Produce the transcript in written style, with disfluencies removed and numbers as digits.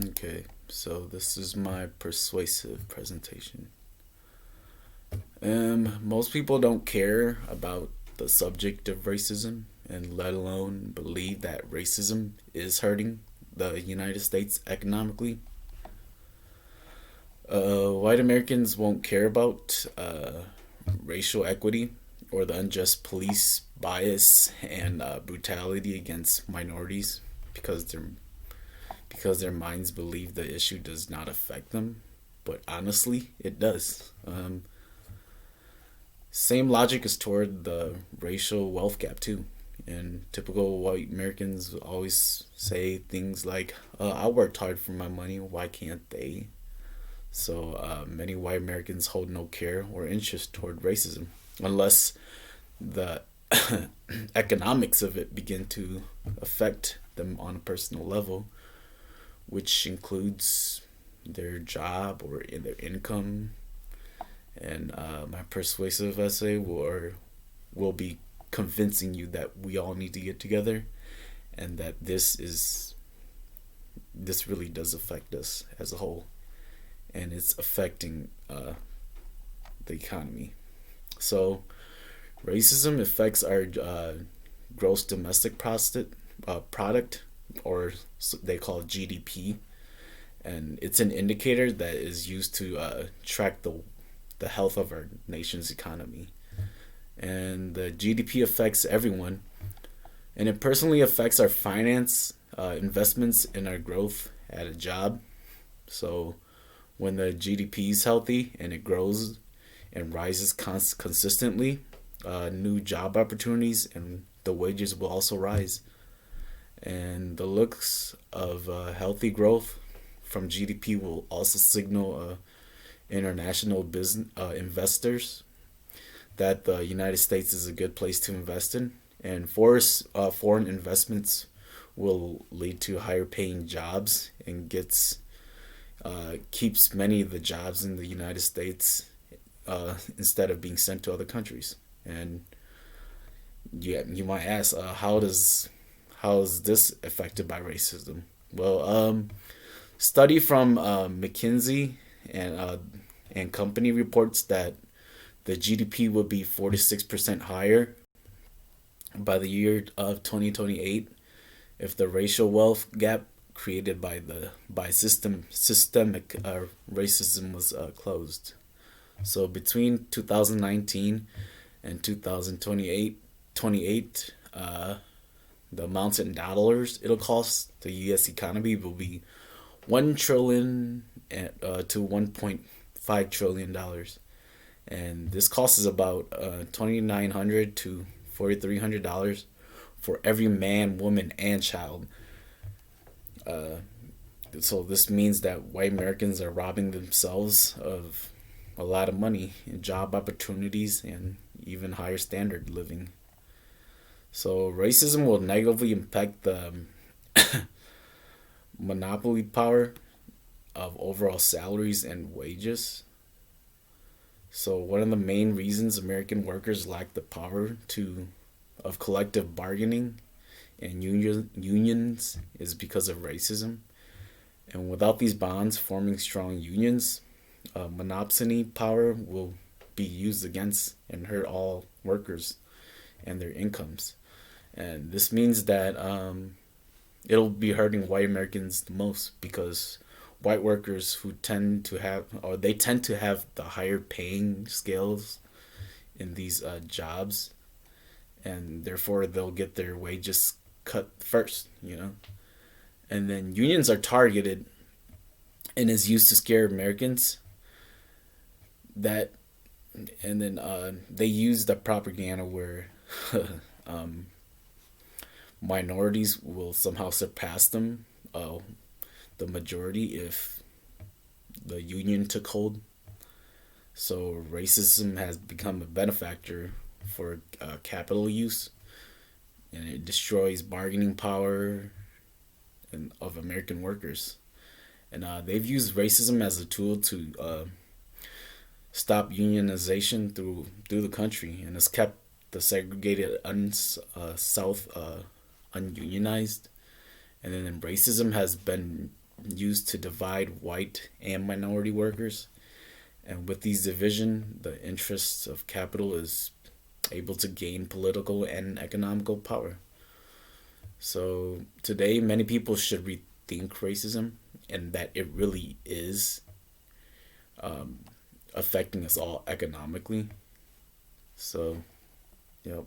Okay, so this is my persuasive presentation. Most people don't care about the subject of racism, and let alone believe that racism is hurting the United States economically. White Americans won't care about racial equity or the unjust police bias and brutality against minorities because their minds believe the issue does not affect them, but honestly, it does. Same logic is toward the racial wealth gap too. And typical white Americans always say things like, "I worked hard for my money. Why can't they?" So many white Americans hold no care or interest toward racism unless the economics of it begin to affect them on a personal level, which includes their job or in their income. And my persuasive essay will be convincing you that we all need to get together, and that this really does affect us as a whole, and it's affecting the economy. So racism affects our gross domestic product, or they call it GDP, and it's an indicator that is used to track the health of our nation's economy. And the GDP affects everyone, and it personally affects our finance, investments, and our growth at a job. So when the GDP is healthy and it grows and rises consistently, new job opportunities and the wages will also rise. And the looks of healthy growth from GDP will also signal international business investors that the United States is a good place to invest in, and foreign investments will lead to higher paying jobs and keeps many of the jobs in the United States instead of being sent to other countries. And yeah, you might ask, how is this affected by racism? Well, study from McKinsey and company reports that the GDP will be 46% higher by the year of 2028 if the racial wealth gap created by systemic racism was closed. So between 2019 and 2028, the amount in dollars it'll cost the U.S. economy will be 1 trillion to 1.5 trillion dollars, and this cost is about $2,900 to $4,300 for every man, woman, and child. Uh, so this means that white Americans are robbing themselves of a lot of money and job opportunities and even higher standard living. So racism will negatively impact the monopoly power of overall salaries and wages. So one of the main reasons American workers lack the power to of collective bargaining and unions is because of racism. And without these bonds forming strong unions, monopsony power will be used against and hurt all workers and their incomes. And this means that it'll be hurting white Americans the most because white workers who tend to have the higher paying scales in these jobs, and therefore they'll get their wages cut first. And then unions are targeted and is used to scare Americans. That and then they use the propaganda where um, minorities will somehow surpass them, the majority, if the union took hold. So racism has become a benefactor for capital use, and it destroys bargaining power of American workers. And they've used racism as a tool to stop unionization through the country, and has kept the segregated South ununionized. And then racism has been used to divide white and minority workers. And with these division, the interests of capital is able to gain political and economical power. So today, many people should rethink racism and that it really is affecting us all economically. So, yep.